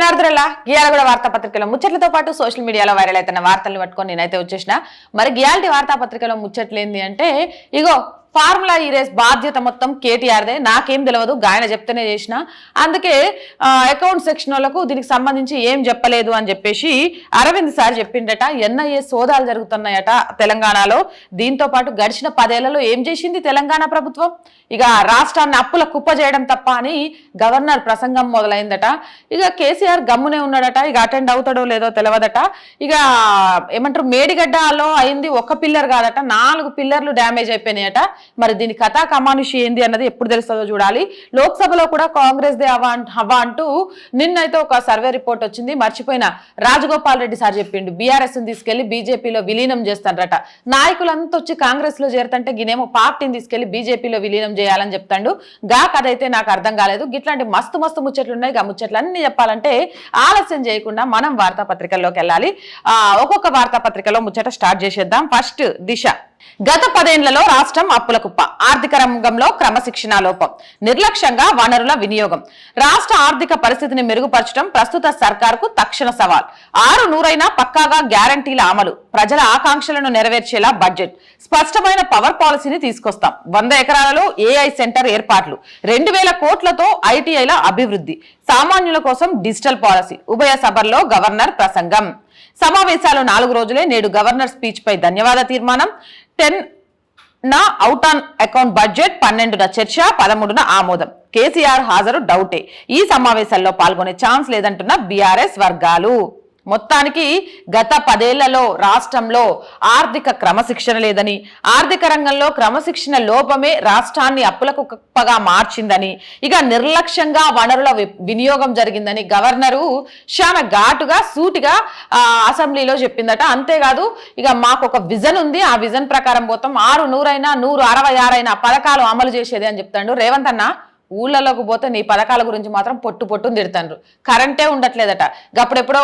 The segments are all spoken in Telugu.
జనార్దనలా గియాలగూడ వార్తాపత్రికలో ముచ్చట్లతో పాటు సోషల్ మీడియాలో వైరల్ అవుతున్న వార్తలను పట్టుకొని నేనైతే వచ్చేసిన. మరి గియాల్టి వార్తాపత్రికలో ముచ్చట్లేంది అంటే ఇగో ఫార్ములా ఈ రేస్ బాధ్యత మొత్తం కేటీఆర్దే, నాకేం తెలియదు, గాయన చెప్తేనే చేసిన, అందుకే అకౌంట్ సెక్షన్ వాళ్ళకు దీనికి సంబంధించి ఏం చెప్పలేదు అని చెప్పేసి అరవింద్ సార్ చెప్పిండట. ఎన్ఐఏ సోదాలు జరుగుతున్నాయట తెలంగాణలో. దీంతో పాటు గడిచిన 10 ఏళ్లలో ఏం చేసింది తెలంగాణ ప్రభుత్వం, ఇక రాష్ట్రాన్ని అప్పుల కుప్ప చేయడం తప్ప అని గవర్నర్ ప్రసంగం మొదలైందట. ఇక కేసీఆర్ గమ్మునే ఉన్నాడట, ఇక అటెండ్ అవుతాడో లేదో తెలియదట. ఇక ఏమంటారు, మేడిగడ్డలో అయింది ఒక్క పిల్లర్ కాదట, 4 పిల్లర్లు డ్యామేజ్ అయిపోయినాయట. మరి దీని కథా కమానుషి ఏంది అన్నది ఎప్పుడు తెలుస్తుందో చూడాలి. లోక్సభలో కూడా కాంగ్రెస్ దే హవా అంటూ నిన్నైతే ఒక సర్వే రిపోర్ట్ వచ్చింది. మర్చిపోయిన రాజగోపాల్ రెడ్డి సార్ చెప్పిండు, బీఆర్ఎస్ ని తీసుకెళ్లి బీజేపీలో విలీనం చేస్తాడట. నాయకులంతా వచ్చి కాంగ్రెస్ లో చేరుతుంటే గినేమో పార్టీని తీసుకెళ్లి బీజేపీలో విలీనం చేయాలని చెప్తాడు. గా కథ అయితే నాకు అర్థం కాలేదు. గిట్లాంటి మస్తు మస్తు ముచ్చట్లు ఉన్నాయి. గా ముచ్చట్లు అన్ని చెప్పాలంటే ఆలస్యం చేయకుండా మనం వార్తాపత్రికల్లోకి వెళ్ళాలి. ఒక్కొక్క వార్తాపత్రికలో ముచ్చట స్టార్ట్ చేసేద్దాం. ఫస్ట్ దిశ. గత 10 ఏళ్లలో రాష్ట్రం అప్పుల కుప్ప, ఆర్థిక రంగంలో క్రమశిక్షణ లోపం, నిర్లక్ష్యంగా వనరుల వినియోగం. రాష్ట్ర ఆర్థిక పరిస్థితిని మెరుగుపరచడం ప్రస్తుత సర్కారుకు తక్షణ సవాల్. 6 పక్కాగా గ్యారంటీల అమలు, ప్రజల ఆకాంక్షలను నెరవేర్చేలా బడ్జెట్, స్పష్టమైన పవర్ పాలసీని తీసుకొస్తాం. 100 ఎకరాలలో ఏఐ సెంటర్ ఏర్పాట్లు, 2000 కోట్లతో ఐటీఐల అభివృద్ధి, సామాన్యుల కోసం డిజిటల్ పాలసీ. ఉభయ సభల్లో గవర్నర్ ప్రసంగం. సమావేశాలు 4 రోజులే, నేడు గవర్నర్ స్పీచ్ పై ధన్యవాద తీర్మానం. 10 అవుట్ ఆన్ అకౌంట్ బడ్జెట్, 12 చర్చ, 13 ఆమోదం. కేసీఆర్ హాజరు డౌటే, ఈ సమావేశాల్లో పాల్గొనే ఛాన్స్ లేదంటున్న బీఆర్ఎస్ వర్గాలు. మొత్తానికి గత 10 ఏళ్లలో రాష్ట్రంలో ఆర్థిక క్రమశిక్షణ లేదని, ఆర్థిక రంగంలో క్రమశిక్షణ లోపమే రాష్ట్రాన్ని అప్పులకు కుప్పగా మార్చిందని, ఇక నిర్లక్ష్యంగా వనరుల వినియోగం జరిగిందని గవర్నరు చాలా ఘాటుగా సూటిగా అసెంబ్లీలో చెప్పిందట. అంతేకాదు, ఇక మాకు ఒక విజన్ ఉంది, ఆ విజన్ ప్రకారం పోతాం, 166 పథకాలు అమలు చేసేది అని చెప్తాడు. రేవంత్ అన్న ఊళ్ళలోకి పోతే నీ పథకాల గురించి మాత్రం పొట్టుని తిడతాండ్రు. కరెంటే ఉండట్లేదట. గప్పుడెప్పుడో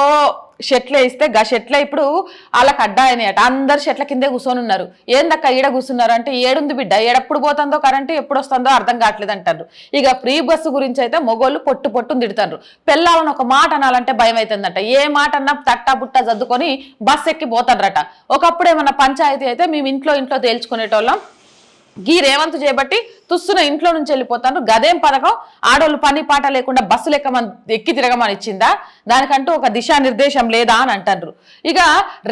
షెట్లే ఇస్తే షెట్లే ఇప్పుడు వాళ్ళకి అడ్డా అయినాయట. అందరు షెట్ల కిందే కూర్చొని ఉన్నారు. ఏందక్క ఈడ కూర్చున్నారు అంటే, ఏడుంది బిడ్డ, ఎప్పుడు పోతుందో కరెంటు, ఎప్పుడు వస్తుందో అర్థం కావట్లేదు అంటారు. ఇక ఫ్రీ బస్సు గురించి అయితే మొగోళ్ళు పొట్టుని తిడతారు. పెళ్ళాలని ఒక మాట అనాలంటే భయం అవుతుందట. ఏ మాట అన్నా తట్టా బుట్ట జద్దుకొని బస్సు ఎక్కి పోతారట. ఒకప్పుడు ఏమన్నా పంచాయతీ అయితే మేము ఇంట్లో తేల్చుకునేటోళ్ళం. గీ రేవంత్ చేపట్టి తుస్సున ఇంట్లో నుంచి వెళ్ళిపోతాను. గదేం పథకం, ఆడోళ్ళు పని పాట లేకుండా బస్సులు ఎక్కి తిరగమని ఇచ్చిందా? దానికంటూ ఒక దిశానిర్దేశం లేదా అని అంటారు. ఇక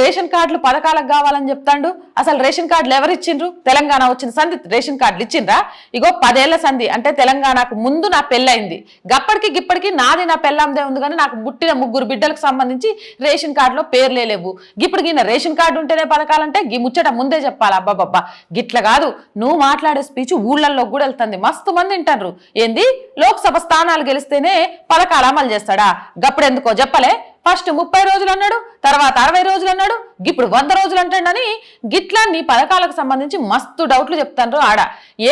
రేషన్ కార్డులు పథకాలకు కావాలని చెప్తాడు. అసలు రేషన్ కార్డులు ఎవరు ఇచ్చిండ్రు? తెలంగాణ వచ్చిన సంధి రేషన్ కార్డులు ఇచ్చిండ్రా? ఇగో 10 ఏళ్ల సంధి అంటే తెలంగాణకు ముందు నా పెళ్ళయింది, గప్పటికి నాది నా పెళ్ళందే ఉంది, కానీ నాకు పుట్టిన 3 బిడ్డలకు సంబంధించి రేషన్ కార్డులో పేర్లే లేవు. ఇప్పుడు గిన్న రేషన్ కార్డు ఉంటేనే పథకాలంటే గీ ముచ్చట ముందే చెప్పాలి. అబ్బాబ్బా గిట్ల కాదు, నువ్వు మాట్లాడే స్పీచ్ ఊళ్ళల్లో కూడా వెళ్తుంది. మస్తు మంది వింటారు. ఏంది లోక్సభ స్థానాలు గెలిస్తేనే పథకాలు అమలు చేస్తాడా? గప్పుడు ఎందుకో చెప్పలే. ఫస్ట్ 30 రోజులు అన్నాడు, తర్వాత 60 రోజులు అన్నాడు, ఇప్పుడు 100 రోజులు అంటాడని గిట్లా నీ పథకాలకు సంబంధించి మస్తు డౌట్లు చెప్తాండ్రు ఆడ.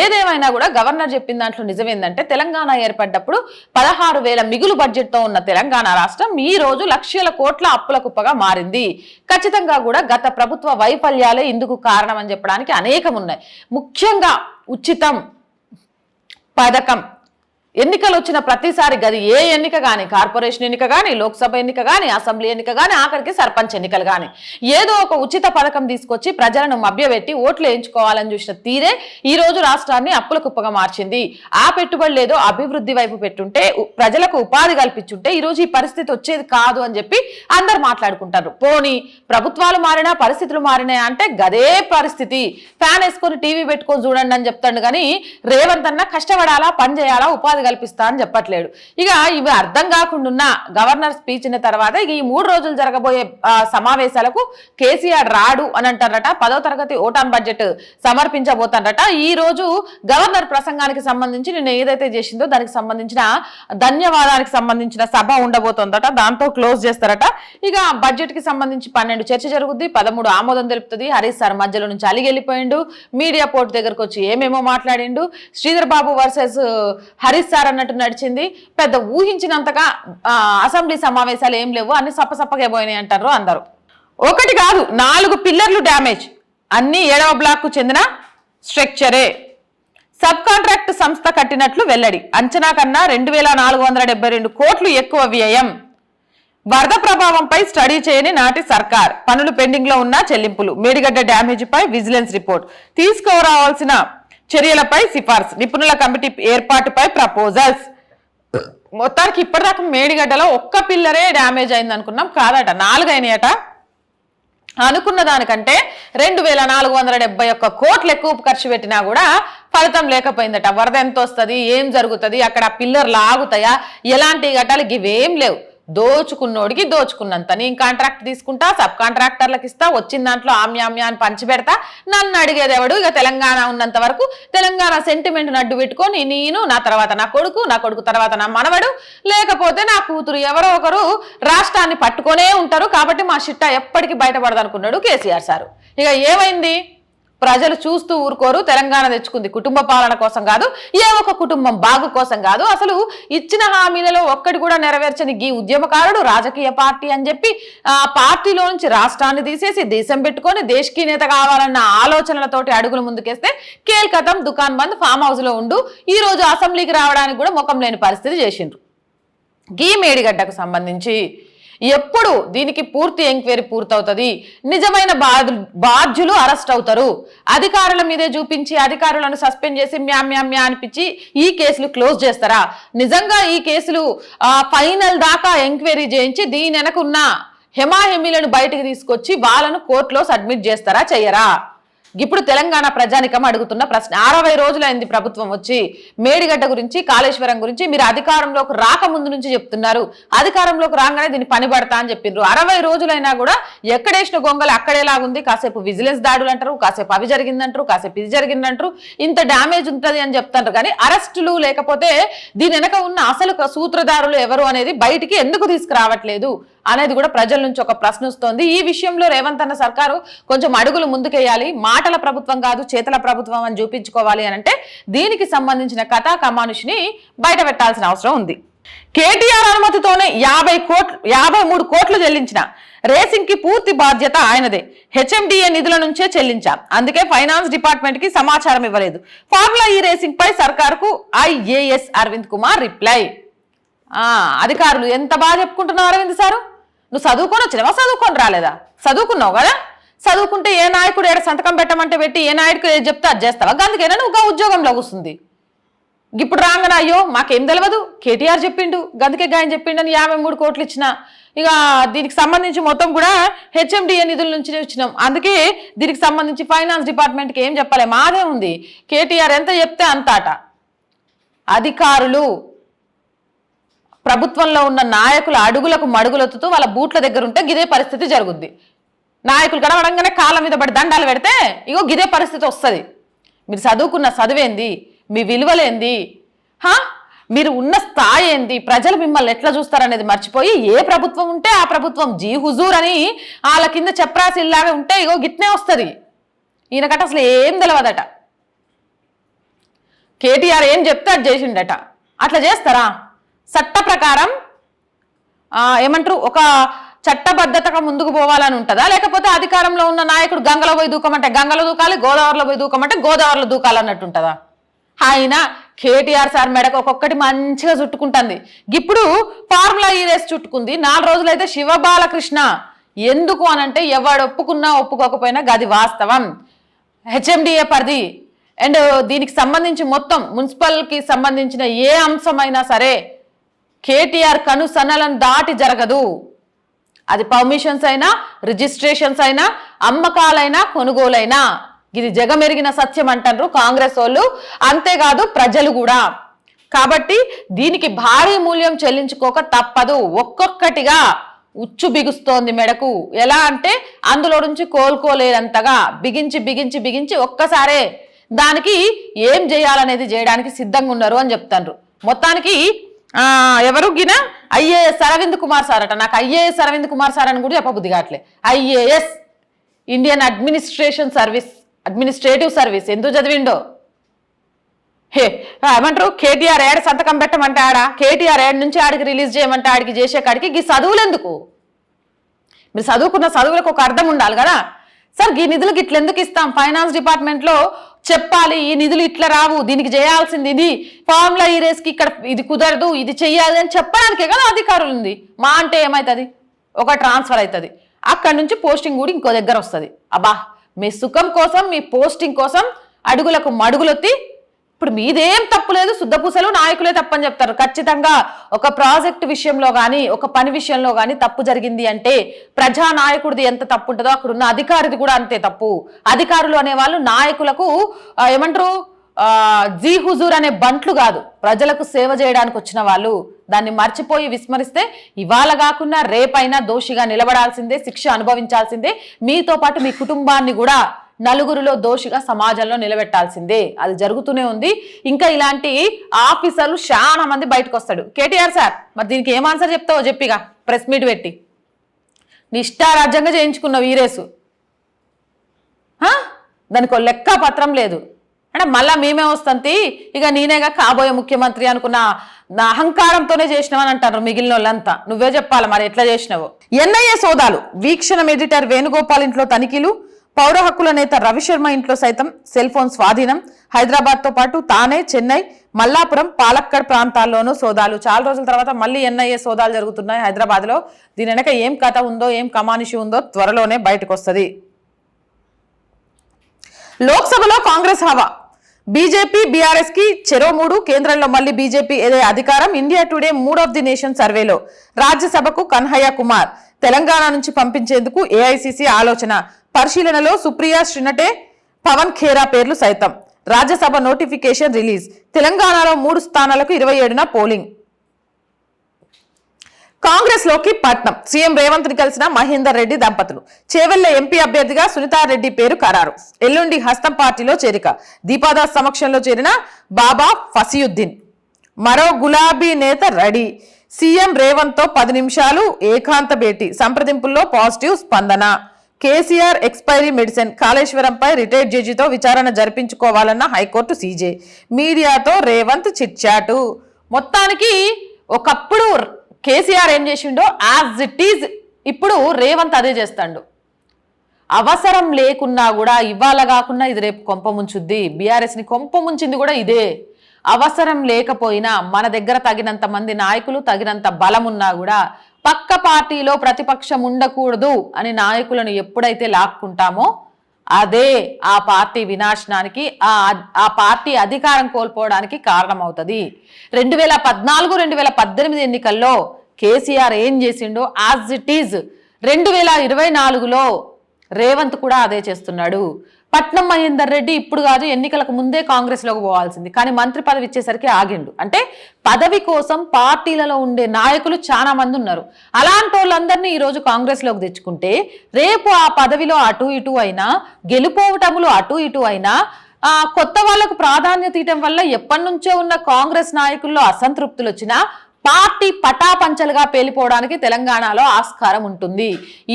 ఏదేమైనా కూడా గవర్నర్ చెప్పిన దాంట్లో నిజమేందంటే, తెలంగాణ ఏర్పడ్డప్పుడు 16,000 మిగులు బడ్జెట్తో ఉన్న తెలంగాణ రాష్ట్రం ఈ రోజు లక్షల కోట్ల అప్పుల కుప్పగా మారింది. ఖచ్చితంగా కూడా గత ప్రభుత్వ వైఫల్యాలే ఇందుకు కారణం అని చెప్పడానికి అనేకం ఉన్నాయి. ముఖ్యంగా ఉచితం పథకం. ఎన్నికలు వచ్చిన ప్రతిసారి గది ఏ ఎన్నిక కానీ, కార్పొరేషన్ ఎన్నిక కానీ, లోక్సభ ఎన్నిక కానీ, అసెంబ్లీ ఎన్నిక కానీ, ఆఖరికి సర్పంచ్ ఎన్నికలు కానీ, ఏదో ఒక ఉచిత పథకం తీసుకొచ్చి ప్రజలను మభ్యపెట్టి ఓట్లు వేయించుకోవాలని చూసిన తీరే ఈ రోజు రాష్ట్రాన్ని అప్పుల కుప్పగా మార్చింది. ఆ పెట్టుబడులు ఏదో అభివృద్ధి వైపు పెట్టుంటే, ప్రజలకు ఉపాధి కల్పించుంటే ఈ రోజు ఈ పరిస్థితి వచ్చేది కాదు అని చెప్పి అందరు మాట్లాడుకుంటారు. పోనీ ప్రభుత్వాలు మారినా పరిస్థితులు మారినా అంటే గదే పరిస్థితి. ఫ్యాన్ వేసుకొని టీవీ పెట్టుకొని చూడండి అని చెప్తాడు, కానీ రేవంత్ అన్న కష్టపడాలా, పని చేయాలా, ఉపాధి కల్పిస్తా అని చెప్పట్లేడు. ఇక ఇవి అర్థం కాకుండా గవర్నర్ స్పీచ్ ఇన్న తర్వాత ఇక ఈ 3 రోజులు జరగబోయే సమావేశాలకు కేసీఆర్ రాడు అని అంటారట. 10వ తరగతి ఓటాన్ బడ్జెట్ సమర్పించబోతారట. ఈ రోజు గవర్నర్ ప్రసంగానికి సంబంధించి నిన్న ఏదైతే చేసిందో దానికి సంబంధించిన ధన్యవాదానికి సంబంధించిన సభ ఉండబోతోందట. దాంతో క్లోజ్ చేస్తారట. ఇక బడ్జెట్ కి సంబంధించి 12 చర్చ జరుగుద్ది, 13 ఆమోదం తెలుపుతుంది. హరీష్ సార్ మధ్యలో నుంచి అలిగి వెళ్ళిపోయిండు. మీడియా పోర్ట్ దగ్గరకు వచ్చి ఏమేమో మాట్లాడిండు. శ్రీధర్ బాబు వర్సెస్ హరీష్ సార్ అన్నట్టు నడిచింది. పెద్ద ఊహించినంతగా అసెంబ్లీ సమావేశాలు ఏం లేవు, అన్ని సప్పసప్పగా పోయినాయి అంటారు అందరూ. ఒకటి కాదు, 4 పిల్లర్లు డ్యామేజ్, అన్ని 7వ బ్లాక్ కు చెందిన స్ట్రక్చరే. సబ్ కాంట్రాక్ట్ సంస్థ కట్టినట్లు వెల్లడి. అంచనా కన్నా 2,472 కోట్లు ఎక్కువ వ్యయం. వరద ప్రభావంపై స్టడీ చేయని నాటి సర్కార్, పనులు పెండింగ్ లో ఉన్న చెల్లింపులు, మేడిగడ్డ డ్యామేజీపై విజిలెన్స్ రిపోర్ట్, తీసుకురావాల్సిన చర్యలపై సిఫార్సు, నిపుణుల కమిటీ ఏర్పాటుపై ప్రపోజల్స్. మొత్తానికి ఇప్పటిదాకా మేడిగడ్డలో ఒక్క పిల్లరే డ్యామేజ్ అయింది అనుకున్నాం, కాదట 4 అయినాయట. అనుకున్న దానికంటే 2471 కోట్లు ఎక్కువ ఖర్చు పెట్టినా కూడా ఫలితం లేకపోయిందట. వరద ఎంత వస్తుంది, ఏం జరుగుతుంది, అక్కడ పిల్లర్లు ఆగుతాయా, ఎలాంటి ఘటాలు ఇవేం లేవు. దోచుకున్నోడికి దోచుకున్నంత. నేను కాంట్రాక్ట్ తీసుకుంటా, సబ్ కాంట్రాక్టర్లకు ఇస్తా, వచ్చిన దాంట్లో ఆమ్యామ్యాన్ని పంచిపెడతా, నన్ను అడిగేది ఎవడు. ఇక తెలంగాణ ఉన్నంత వరకు తెలంగాణ సెంటిమెంట్ నడ్డు పెట్టుకొని నేను, నా తర్వాత నా కొడుకు తర్వాత నా మనవడు, లేకపోతే నా కూతురు, ఎవరో ఒకరు రాష్ట్రాన్ని పట్టుకొనే ఉంటారు. కాబట్టి మా షిట్టా ఎప్పటికీ బయటపడదు అనుకున్నాడు కేసీఆర్ సారు. ఇక ఏమైంది, ప్రజలు చూస్తూ ఊరుకోరు. తెలంగాణ తెచ్చుకుంది కుటుంబ పాలన కోసం కాదు, ఏ ఒక కుటుంబం బాగు కోసం కాదు. అసలు ఇచ్చిన హామీలలో ఒక్కటి కూడా నెరవేర్చని ఈ ఉద్యమకారుడు రాజకీయ పార్టీ అని చెప్పి ఆ పార్టీలో నుంచి రాష్ట్రాన్ని తీసేసి దేశం పెట్టుకొని దేశకి నేత కావాలన్న ఆలోచనలతోటి అడుగులు ముందుకేస్తే కేల్కతం, దుకాన్ బంద్, ఫామ్ హౌస్ లో ఉండు. ఈ రోజు అసెంబ్లీకి రావడానికి కూడా ముఖం లేని పరిస్థితి చేసిండ్రు. ఈ మేడిగడ్డకు సంబంధించి ఎప్పుడు దీనికి పూర్తి ఎంక్వైరీ పూర్తవుతుంది, నిజమైన బాధ్యులు అరెస్ట్ అవుతారు, అధికారుల మీదే చూపించి అధికారులను సస్పెండ్ చేసి మ్యా అనిపించి ఈ కేసులు క్లోజ్ చేస్తారా, నిజంగా ఈ కేసులు ఫైనల్ దాకా ఎంక్వైరీ చేయించి దీని వెనకున్న హెమాహెమీలను బయటికి తీసుకొచ్చి వాళ్ళను కోర్టులో సబ్మిట్ చేస్తారా, చెయ్యరా? ఇప్పుడు తెలంగాణ ప్రజానికం అడుగుతున్న ప్రశ్న. 60 రోజులైంది ప్రభుత్వం వచ్చి. మేడిగడ్డ గురించి, కాళేశ్వరం గురించి మీరు అధికారంలోకి రాకముందు నుంచి చెప్తున్నారు. అధికారంలోకి రాగానే దీన్ని పని పడతా అని చెప్పిండ్రు. 60 రోజులైనా కూడా ఎక్కడేసిన గొంగలు అక్కడేలాగుంది. కాసేపు విజిలెన్స్ దాడులు అంటారు, కాసేపు అవి జరిగిందంటారు, కాసేపు ఇది జరిగిందంటారు, ఇంత డ్యామేజ్ ఉంటుంది అని చెప్తారు. కానీ అరెస్టులు లేకపోతే దీని వెనక ఉన్న అసలు సూత్రధారులు ఎవరు అనేది బయటికి ఎందుకు తీసుకురావట్లేదు అనేది కూడా ప్రజల నుంచి ఒక ప్రశ్న వస్తోంది. ఈ విషయంలో రేవంత్ అన్న సర్కారు కొంచెం అడుగులు ముందుకేయాలి. మాటల ప్రభుత్వం కాదు, చేతల ప్రభుత్వం అని చూపించుకోవాలి అని అంటే దీనికి సంబంధించిన కథా కమానుషిని బయట పెట్టాల్సిన అవసరం ఉంది. కేటీఆర్ అనుమతితోనే 53 కోట్లు చెల్లించిన రేసింగ్ కి పూర్తి బాధ్యత ఆయనదే. హెచ్ఎండిఏ నిధుల నుంచే చెల్లించాం, అందుకే ఫైనాన్స్ డిపార్ట్మెంట్ కి సమాచారం ఇవ్వలేదు. ఫార్ములా ఈ రేసింగ్ పై సర్కారుకు ఐఏఎస్ అరవింద్ కుమార్ రిప్లై. అధికారులు ఎంత బాగా చెప్పుకుంటున్నావు అరవింద్ సారు, నువ్వు చదువుకొని వచ్చినావా, చదువుకొని రాలేదా? చదువుకున్నావు కదా, చదువుకుంటే ఏ నాయకుడు ఏడ సంతకం పెట్టమంటే పెట్టి ఏ నాయకుడు ఏది చెప్తే అది చేస్తావా? అందుకైనా నువ్వు ఉద్యోగంలో వస్తుంది. ఇప్పుడు రాగానే అయ్యో మాకేం తెలియదు, కేటీఆర్ చెప్పిండు, గందుకే గాయం చెప్పిండు అని 53 కోట్లు ఇచ్చిన. ఇక దీనికి సంబంధించి మొత్తం కూడా హెచ్ఎండిఏ నిధుల నుంచి ఇచ్చినాం, అందుకే దీనికి సంబంధించి ఫైనాన్స్ డిపార్ట్మెంట్కి ఏం చెప్పాలి, మాదే ఉంది. కేటీఆర్ ఎంత చెప్తే అంత అట. అధికారులు ప్రభుత్వంలో ఉన్న నాయకుల అడుగులకు మడుగులొత్తుతూ వాళ్ళ బూట్ల దగ్గర ఉంటే గిదే పరిస్థితి జరుగుద్ది. నాయకులు కనబడంగానే కాళ్ళ మీద పడి దండాలు పెడితే ఇగో గిదే పరిస్థితి వస్తుంది. మీరు చదువుకున్న చదువేంది, మీ విలువలేంది, మీరు ఉన్న స్థాయి ఏంది, ప్రజలు మిమ్మల్ని ఎట్లా చూస్తారనేది మర్చిపోయి ఏ ప్రభుత్వం ఉంటే ఆ ప్రభుత్వం జీ హుజూర్ అని వాళ్ళ కింద చెప్రాసిల్లాగా ఉంటే ఇగో గిట్నే వస్తుంది. ఈయనకట అసలు ఏం తెలియదట. కేటీఆర్ ఏం చెప్తే అది చేసిండట. అట్లా చేస్తారా? చట్ట ప్రకారం ఏమంటారు, ఒక చట్టబద్ధతగా ముందుకు పోవాలని ఉంటుందా, లేకపోతే అధికారంలో ఉన్న నాయకుడు గంగలో పోయి దూకమంటే గంగలో దూకాలి, గోదావరిలో పోయి దూకమంటే గోదావరిలో దూకాలన్నట్టు ఉంటుందా? ఆయన కేటీఆర్ సార్ మెడకు ఒక్కొక్కటి మంచిగా చుట్టుకుంటుంది. ఇప్పుడు ఫార్ములా ఈ రేస్ చుట్టుకుంది. 4 రోజులైతే శివబాలకృష్ణ. ఎందుకు అనంటే ఎవడు ఒప్పుకున్నా ఒప్పుకోకపోయినా గది వాస్తవం. హెచ్ఎండిఏ పరిధి అండ్ దీనికి సంబంధించి మొత్తం మున్సిపల్కి సంబంధించిన ఏ అంశమైనా సరే కేటీఆర్ కనుసన్నలను దాటి జరగదు. అది పర్మిషన్స్ అయినా, రిజిస్ట్రేషన్స్ అయినా, అమ్మకాలైనా, కొనుగోలైనా. ఇది జగమెరిగిన సత్యం అంటారు కాంగ్రెస్ వాళ్ళు, అంతేకాదు ప్రజలు కూడా. కాబట్టి దీనికి భారీ మూల్యం చెల్లించుకోక తప్పదు. ఒక్కొక్కటిగా ఉచ్చు బిగుస్తోంది మెడకు. ఎలా అంటే అందులో నుంచి కోలుకోలేనంతగా బిగించి బిగించి బిగించి ఒక్కసారే దానికి ఏం చేయాలనేది చేయడానికి సిద్ధంగా ఉన్నారు అని చెప్తారు. మొత్తానికి ఎవరు గిన ఐఏఎస్ అరవింద్ కుమార్ సార్ అట. నాకు ఐఏఎస్ అరవింద్ కుమార్ సార్ అని కూడా చెప్పబుద్ధి కావట్లే. ఐఏఎస్ ఇండియన్ అడ్మినిస్ట్రేటివ్ సర్వీస్ ఎందుకు చదివిండో. ఏమంటారు, కేటీఆర్ ఏడ సంతకం పెట్టమంటే ఆడ, కేటీఆర్ ఏడు నుంచి ఆడికి రిలీజ్ చేయమంటే ఆడికి చేసే కాడికి ఈ చదువులు ఎందుకు? మీరు చదువుకున్న చదువులకు ఒక అర్థం ఉండాలి కదా సార్. ఈ నిధులకు ఇట్లా ఎందుకు ఇస్తాం? ఫైనాన్స్ డిపార్ట్మెంట్లో చెప్పాలి, ఈ నిధులు ఇట్లా రావు, దీనికి చేయాల్సింది ఇది, ఫార్ములా ఈ రేస్కి ఇక్కడ ఇది కుదరదు, ఇది చెయ్యాలి అని చెప్పడానికే కదా అధికారులు ఉంది. మా అంటే ఏమవుతుంది, ఒక ట్రాన్స్ఫర్ అవుతుంది, అక్కడి నుంచి పోస్టింగ్ కూడా ఇంకో దగ్గర వస్తుంది. అబ్బా, మీ సుఖం కోసం, మీ పోస్టింగ్ కోసం అడుగులకు మడుగులొత్తి ఇప్పుడు మీదేం తప్పు లేదు, శుద్ధపూసలు నాయకులే తప్పని చెప్తారు. ఖచ్చితంగా ఒక ప్రాజెక్ట్ విషయంలో కానీ ఒక పని విషయంలో కానీ తప్పు జరిగింది అంటే ప్రజానాయకుడిది ఎంత తప్పు ఉంటుందో అక్కడ ఉన్న అధికారిది కూడా అంతే తప్పు. అధికారులు అనేవాళ్ళు నాయకులకు ఏమంటారు జీ హుజూర్ అనే బంట్లు కాదు, ప్రజలకు సేవ చేయడానికి వచ్చిన వాళ్ళు. దాన్ని మర్చిపోయి విస్మరిస్తే ఇవాళ కాకుండా రేపైనా దోషిగా నిలబడాల్సిందే, శిక్ష అనుభవించాల్సిందే. మీతో పాటు మీ కుటుంబాన్ని కూడా నలుగురిలో దోషిగా సమాజంలో నిలబెట్టాల్సిందే. అది జరుగుతూనే ఉంది. ఇంకా ఇలాంటి ఆఫీసర్లు చాలా మంది బయటకు వస్తాడు. కేటీఆర్ సార్, మరి దీనికి ఏం ఆన్సర్ చెప్తావో చెప్పిగా ప్రెస్ మీట్ పెట్టి. నిష్ఠారాజ్యంగా చేయించుకున్న వీరేసు దానికి లెక్క పత్రం లేదు అంటే మళ్ళా మేమే వస్తుంది, ఇక నేనేగా కాబోయే ముఖ్యమంత్రి అనుకున్న అహంకారంతోనే చేసినావని అంటారు మిగిలిన వాళ్ళంతా. నువ్వే చెప్పాలి మరి ఎట్లా చేసినావు. ఎన్ఐఏ సోదాలు, వీక్షణం ఎడిటర్ వేణుగోపాల్ ఇంట్లో తనిఖీలు, పౌర హక్కుల నేత రవిశర్మ ఇంట్లో సైతం సెల్ ఫోన్ స్వాధీనం. హైదరాబాద్తో పాటు తానే, చెన్నై, మల్లాపురం, పాలక్కడ్ ప్రాంతాల్లోనూ సోదాలు. చాలా రోజుల తర్వాత మళ్ళీ ఎన్ఐఏ సోదాలు జరుగుతున్నాయి హైదరాబాద్లో. దీని వెనక ఏం కథ ఉందో, ఏం కమానిషి ఉందో త్వరలోనే బయటకు వస్తుంది. లోక్సభలో కాంగ్రెస్ హవా, బీజేపీ బీఆర్ఎస్ కి చెరో 3, కేంద్రంలో మళ్ళీ బీజేపీ ఏదే అధికారం. India today mood of the nation సర్వేలో రాజ్యసభకు కన్హయ్య కుమార్ తెలంగాణ నుంచి పంపించేందుకు ఏఐసిసి ఆలోచన. పరిశీలనలో సుప్రియా శ్రీనటే, పవన్ ఖేరా పేర్లు సైతం. Rajya Sabha notification release. తెలంగాణలో 3 స్థానాలకు 27న పోలింగ్. కాంగ్రెస్ లోకి పట్నం, సీఎం రేవంత్ ని కలిసిన మహేందర్ రెడ్డి దంపతులు. చేవెళ్ల ఎంపీ అభ్యర్థిగా సునీతారెడ్డి పేరు ఖరారు. ఎల్లుండి హస్తం పార్టీలో చేరిక. దీపాదాస్ సమక్షంలో చేరిన బాబా ఫసియుద్దీన్. మరో గులాబీ నేత రెడీ. సీఎం రేవంత్ తో 10 నిమిషాలు ఏకాంత భేటీ. సంప్రదింపుల్లో పాజిటివ్ స్పందన. KCR expiry medicine. కాళేశ్వరంపై రిటైర్డ్ జడ్జితో విచారణ జరిపించుకోవాలన్న హైకోర్టు సీజే. మీడియాతో రేవంత్ చిట్చాటు. మొత్తానికి ఒకప్పుడు కేసీఆర్ ఏం చేసిండో యాజ్ ఇట్ ఈజ్ ఇప్పుడు రేవంత్ అదే చేస్తాడు. అవసరం లేకున్నా కూడా ఇవాళ కాకుండా ఇది రేపు కొంప ముంచుద్ది. బీఆర్ఎస్ ని కొంప ముంచింది కూడా ఇదే. అవసరం లేకపోయినా మన దగ్గర తగినంత మంది నాయకులు, తగినంత బలం ఉన్నా కూడా పక్క పార్టీలో ప్రతిపక్షం ఉండకూడదు అని నాయకులను ఎప్పుడైతే లాక్కుంటామో అదే ఆ పార్టీ వినాశనానికి, ఆ పార్టీ అధికారం కోల్పోవడానికి కారణమవుతుంది. 2014, 2018 ఎన్నికల్లో కేసీఆర్ ఏం చేసిండో యాజ్ ఇట్ ఈజ్ 2024లో రేవంత్ కూడా అదే చేస్తున్నాడు. పట్నం మహేందర్ రెడ్డి ఇప్పుడు కాదు, ఎన్నికలకు ముందే కాంగ్రెస్ లోకి పోవాల్సింది, కానీ మంత్రి పదవి ఇచ్చేసరికి ఆగిండు. అంటే పదవి కోసం పార్టీలలో ఉండే నాయకులు చాలా మంది ఉన్నారు. అలాంటి వాళ్ళందరినీ ఈరోజు కాంగ్రెస్ లోకి తెచ్చుకుంటే రేపు ఆ పదవిలో అటు ఇటు అయినా, గెలుపోవటములు అటు ఇటు అయినా, కొత్త వాళ్లకు ప్రాధాన్యత ఇవ్వడం వల్ల ఎప్పటి నుంచో ఉన్న కాంగ్రెస్ నాయకుల్లో అసంతృప్తులు వచ్చినా పార్టీ పటాపంచలుగా పేలిపోవడానికి తెలంగాణలో ఆస్కారం ఉంటుంది.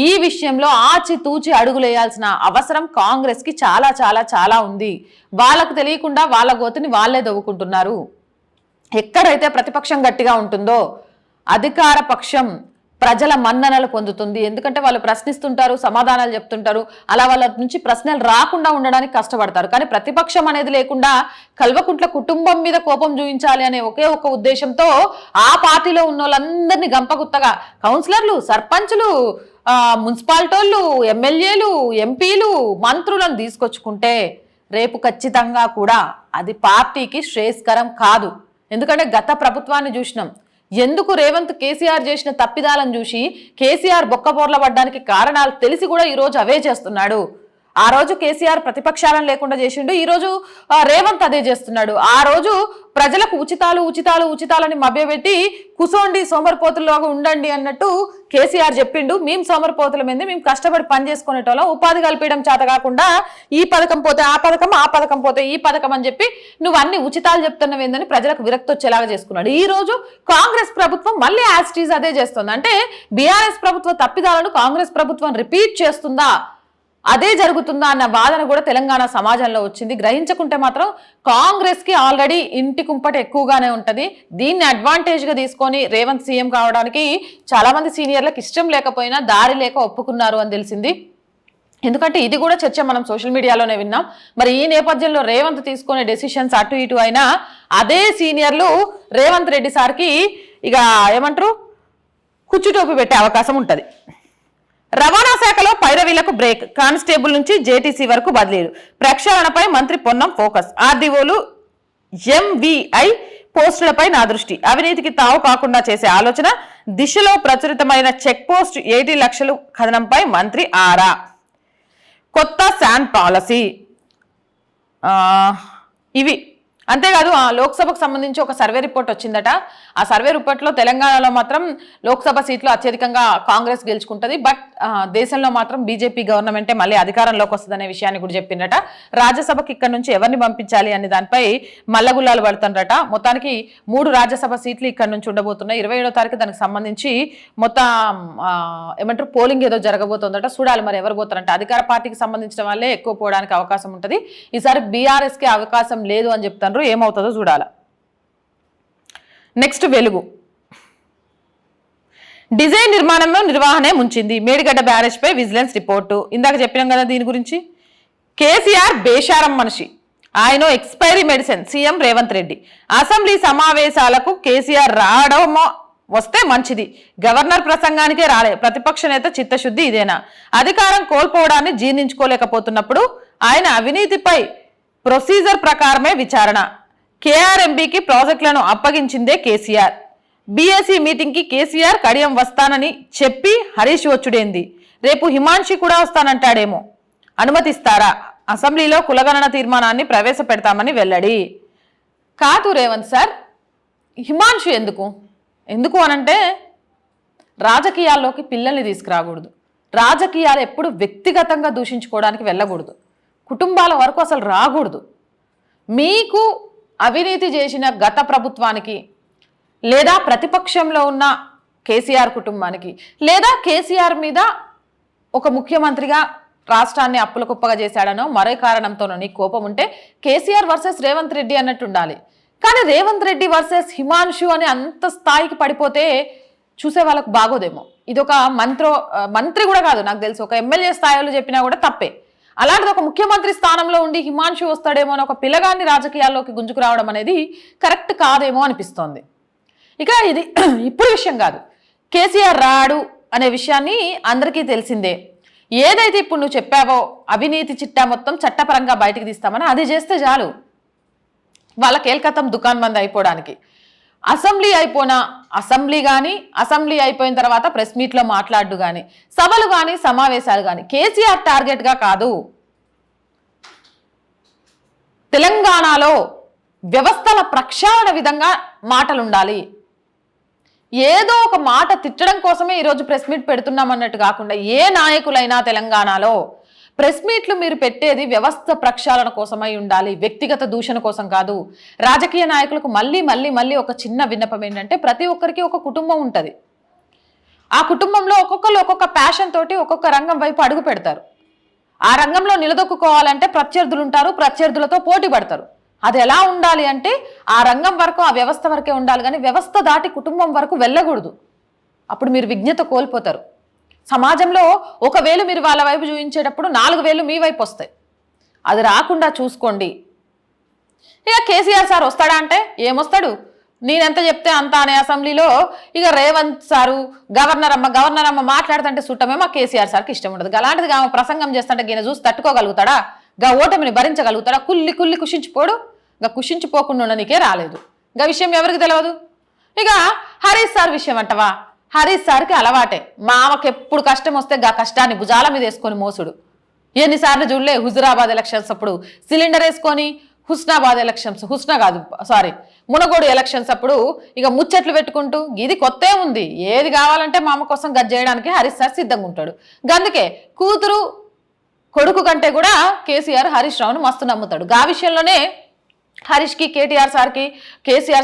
ఈ విషయంలో ఆచితూచి అడుగులేయాల్సిన అవసరం కాంగ్రెస్ కి చాలా చాలా చాలా ఉంది. వాళ్ళకు తెలియకుండా వాళ్ళ గోతుని వాళ్ళే దవ్వుకుంటున్నారు. ఎక్కడైతే ప్రతిపక్షం గట్టిగా ఉంటుందో అధికార పక్షం ప్రజల మన్ననలు పొందుతుంది. ఎందుకంటే వాళ్ళు ప్రశ్నిస్తుంటారు, సమాధానాలు చెప్తుంటారు, అలా వాళ్ళ నుంచి ప్రశ్నలు రాకుండా ఉండడానికి కష్టపడతారు. కానీ ప్రతిపక్షం అనేది లేకుండా కల్వకుంట్ల కుటుంబం మీద కోపం చూపించాలి అనే ఒకే ఒక ఉద్దేశంతో ఆ పార్టీలో ఉన్న వాళ్ళందరినీ గంపగుత్తగా కౌన్సిలర్లు, సర్పంచులు, మున్సిపాలిటీలు, ఎమ్మెల్యేలు, ఎంపీలు, మంత్రులను తీసుకొచ్చుకుంటే రేపు ఖచ్చితంగా కూడా అది పార్టీకి శ్రేయస్కరం కాదు. ఎందుకంటే గత ప్రభుత్వాన్ని చూసినాం. ఎందుకు రేవంత్ కేసీఆర్ చేసిన తప్పిదాలను చూసి కేసీఆర్ బొక్కబోర్ల పడ్డానికి కారణాలు తెలిసి కూడా ఈరోజు అవే చేస్తున్నాడు. ఆ రోజు కేసీఆర్ ప్రతిపక్షాలను లేకుండా చేసిండు, ఈ రోజు రేవంత్ అదే చేస్తున్నాడు. ఆ రోజు ప్రజలకు ఉచితాలని మభ్యపెట్టి కుసోండి, సోమరిపోతుల్లాగా ఉండండి అన్నట్టు కేసీఆర్ చెప్పిండు. మేము సోమరిపోతుల మీద మేము కష్టపడి పని చేసుకునేటోళ్ళం, ఉపాధి కల్పించడం చేత కాకుండా ఈ పథకం పోతే ఆ పథకం, ఆ పథకం పోతే ఈ పథకం అని చెప్పి నువ్వు అన్ని ఉచితాలు చెప్తున్నవేందని ప్రజలకు విరక్తి వచ్చేలాగా చేసుకున్నాడు. ఈ రోజు కాంగ్రెస్ ప్రభుత్వం మళ్ళీ యాజ్ టీజ్ అదే చేస్తుంది. అంటే బీఆర్ఎస్ ప్రభుత్వ తప్పిదాలను కాంగ్రెస్ ప్రభుత్వం రిపీట్ చేస్తుందా, అదే జరుగుతుందా అన్న వాదన కూడా తెలంగాణ సమాజంలో వచ్చింది. గ్రహించకుంటే మాత్రం కాంగ్రెస్ కి ఆల్రెడీ ఇంటి కుంపటి ఎక్కువగానే ఉంటది. దీన్ని అడ్వాంటేజ్ గా తీసుకొని రేవంత్ సీఎం కావడానికి చాలా మంది సీనియర్లకు ఇష్టం లేకపోయినా దారి లేక ఒప్పుకున్నారు అని తెలిసింది. ఎందుకంటే ఇది కూడా చర్చ మనం సోషల్ మీడియాలోనే విన్నాం. మరి ఈ నేపథ్యంలో రేవంత్ తీసుకునే డెసిషన్స్ అటు ఇటు అయినా అదే సీనియర్లు రేవంత్ రెడ్డి సార్కి ఇక ఏమంటారు కుచ్చుటోపి పెట్టే అవకాశం ఉంటుంది. రవాణా శాఖలో పైరవీలకు బ్రేక్, కానిస్టేబుల్ నుంచి జేటీసీ వరకు బదిలీలు, ప్రక్షాళనపై మంత్రి పొన్నం ఫోకస్, ఆర్డీఓలు ఎంవీఐ పోస్టులపై నా దృష్టి, అవినీతికి తావు కాకుండా చేసే ఆలోచన దిశలో ప్రచురితమైన చెక్ పోస్ట్ 80 లక్షలు కథనంపై మంత్రి ఆరా, కొత్త శాన్ పాలసీ. ఇవి అంతేకాదు లోక్సభకు సంబంధించి ఒక సర్వే రిపోర్ట్ వచ్చిందట. ఆ సర్వే రిపోర్ట్లో తెలంగాణలో మాత్రం లోక్సభ సీట్లు అత్యధికంగా కాంగ్రెస్ గెలుచుకుంటుంది, బట్ దేశంలో మాత్రం బీజేపీ గవర్నమెంటే మళ్ళీ అధికారంలోకి వస్తుందనే విషయాన్ని కూడా చెప్పిందట. రాజ్యసభకి ఇక్కడ నుంచి ఎవరిని పంపించాలి అనే దానిపై మల్లగుల్లాలు పడుతుందట. మొత్తానికి 3 రాజ్యసభ సీట్లు ఇక్కడ నుంచి ఉండబోతున్నాయి. 27వ తారీఖు దానికి సంబంధించి మొత్తం ఏమంటారు పోలింగ్ ఏదో జరగబోతుందట. చూడాలి మరి ఎవరు పోతారంటే అధికార పార్టీకి సంబంధించిన వాళ్ళే ఎక్కువ పోవడానికి అవకాశం ఉంటుంది. ఈసారి బీఆర్ఎస్కి అవకాశం లేదు అని చెప్తారు. ఏమవుతుందో చూడాల. నెక్స్ట్ వెలుగు, డిజైన్ నిర్మాణంలో నిర్వహణే ముంచింది, మేడిగడ్డ బ్యారేజ్ పై విజిలెన్స్ రిపోర్టు. ఇందాక చెప్పినాం కదా దీని గురించి. కేసీఆర్ బేషారం మనిషి, ఆయన expiry medicine, CM Revanth Reddy. Assembly సమావేశాలకు కేసీఆర్ రావడమో వస్తే మంచిది, గవర్నర్ ప్రసంగానికే రాలే, ప్రతిపక్ష నేత చిత్తశుద్ధి ఇదేనా? అధికారం కోల్పోవడాన్ని జీర్ణించుకోలేకపోతున్నప్పుడు ఆయన అవినీతిపై ప్రొసీజర్ ప్రకారమే విచారణ, కేఆర్ఎంబీకి ప్రాజెక్టులను అప్పగించిందే కేసీఆర్. బీఎస్సీ మీటింగ్కి కేసీఆర్ కడియం వస్తానని చెప్పి హరీష్ వచ్చుడేంది, రేపు హిమాన్షి కూడా వస్తానంటాడేమో, అనుమతిస్తారా? అసెంబ్లీలో కులగణన తీర్మానాన్ని ప్రవేశపెడతామని వెల్లడి. కాదు రేవంత్ సార్, హిమాన్షి ఎందుకు అనంటే రాజకీయాల్లోకి పిల్లల్ని తీసుకురాకూడదు, రాజకీయాలు ఎప్పుడు వ్యక్తిగతంగా దూషించుకోవడానికి వెళ్ళకూడదు, కుటుంబాల వరకు అసలు రాకూడదు. మీకు అవినీతి చేసిన గత ప్రభుత్వానికి లేదా ప్రతిపక్షంలో ఉన్న కేసీఆర్ కుటుంబానికి లేదా కేసీఆర్ మీద ఒక ముఖ్యమంత్రిగా రాష్ట్రాన్ని అప్పుల కుప్పగా చేశాడనో మరో కారణంతోనో నీకు కోపం ఉంటే కేసీఆర్ వర్సెస్ రేవంత్ రెడ్డి అన్నట్టు ఉండాలి. కానీ రేవంత్ రెడ్డి వర్సెస్ హిమాన్షు అని అంత స్థాయికి పడిపోతే చూసే వాళ్ళకు బాగోదేమో. ఇది ఒక మంత్రి కూడా కాదు, నాకు తెలిసి ఒక ఎమ్మెల్యే స్థాయిలో చెప్పినా కూడా తప్పే. అలాంటిది ఒక ముఖ్యమంత్రి స్థానంలో ఉండి హిమాన్షు వస్తాడేమో అని ఒక పిల్లగాన్ని రాజకీయాల్లోకి గుంజుకురావడం అనేది కరెక్ట్ కాదేమో అనిపిస్తోంది. ఇక ఇది ఇప్పుడు విషయం కాదు, కేసీఆర్ రాడు అనే విషయాన్ని అందరికీ తెలిసిందే. ఏదైతే ఇప్పుడు నువ్వు చెప్పావో అవినీతి చిట్టా మొత్తం చట్టపరంగా బయటికి తీస్తామని అది చేస్తే చాలు, వాళ్ళ కేల్కతం దుకాన్ బంద్ అయిపోవడానికి. అసెంబ్లీ అయిపోయిన తర్వాత ప్రెస్ మీట్లో మాట్లాడు కానీ సభలు కానీ సమావేశాలు కానీ కేసీఆర్ టార్గెట్గా కాదు. తెలంగాణలో వ్యవస్థల ప్రక్షాళన విధంగా మాటలు ఉండాలి. ఏదో ఒక మాట తిట్టడం కోసమే ఈరోజు ప్రెస్ మీట్ పెడుతున్నామన్నట్టు కాకుండా ఏ నాయకులైనా తెలంగాణలో ప్రెస్ మీట్లు మీరు పెట్టేది వ్యవస్థ ప్రక్షాళన కోసమై ఉండాలి, వ్యక్తిగత దూషణ కోసం కాదు. రాజకీయ నాయకులకు మళ్ళీ ఒక చిన్న విన్నపం ఏంటంటే ప్రతి ఒక్కరికి ఒక కుటుంబం ఉంటుంది. ఆ కుటుంబంలో ఒక్కొక్కరు ఒక్కొక్క ప్యాషన్ తోటి ఒక్కొక్క రంగం వైపు అడుగు పెడతారు. ఆ రంగంలో నిలదొక్కుకోవాలంటే ప్రత్యర్థులు ఉంటారు, ప్రత్యర్థులతో పోటీ పడతారు. అది ఎలా ఉండాలి అంటే ఆ రంగం వరకు ఆ వ్యవస్థ వరకే ఉండాలి, కానీ వ్యవస్థ దాటి కుటుంబం వరకు వెళ్ళకూడదు. అప్పుడు మీరు విజ్ఞత కోల్పోతారు. సమాజంలో 1 వేలు మీరు వాళ్ళ వైపు చూపించేటప్పుడు 4 వేలు మీ వైపు వస్తాయి. అది రాకుండా చూసుకోండి. ఇక కేసీఆర్ సార్ వస్తాడా అంటే ఏమొస్తాడు, నేనెంత చెప్తే అంత అనే అసెంబ్లీలో ఇక రేవంత్ సారు గవర్నర్ అమ్మ మాట్లాడుతుంటే చుట్టమే మా కేసీఆర్ సార్కి ఇష్టం ఉండదు. అలాంటిది ఆమె ప్రసంగం చేస్తుంటే ఈయన చూసి తట్టుకోగలుగుతాడా? ఓటమిని భరించగలుగుతాడా? కుల్లి కుషించిపోడు. కుషించిపోకుండా ఉండనికే రాలేదు. విషయం ఎవరికి తెలియదు. ఇక హరీష్ సార్ విషయం అంటవా, హరీష్ సార్కి అలవాటే మామకి ఎప్పుడు కష్టం వస్తే కష్టాన్ని భుజాల మీద వేసుకొని మోసుడు. ఎన్నిసార్లు చూడలే హుజురాబాద్ ఎలక్షన్స్ అప్పుడు సిలిండర్ వేసుకొని, మునగోడు ఎలక్షన్స్ అప్పుడు ఇక ముచ్చట్లు పెట్టుకుంటూ ఇది కొత్త ఉంది, ఏది కావాలంటే మామ కోసం గది చేయడానికి హరీష్ సార్ సిద్ధంగా ఉంటాడు. అందుకే కూతురు కొడుకు కంటే కూడా కేసీఆర్ హరీష్ రావును మస్తు నమ్ముతాడు. ఆ విషయంలోనే హరీష్కి కేసీఆర్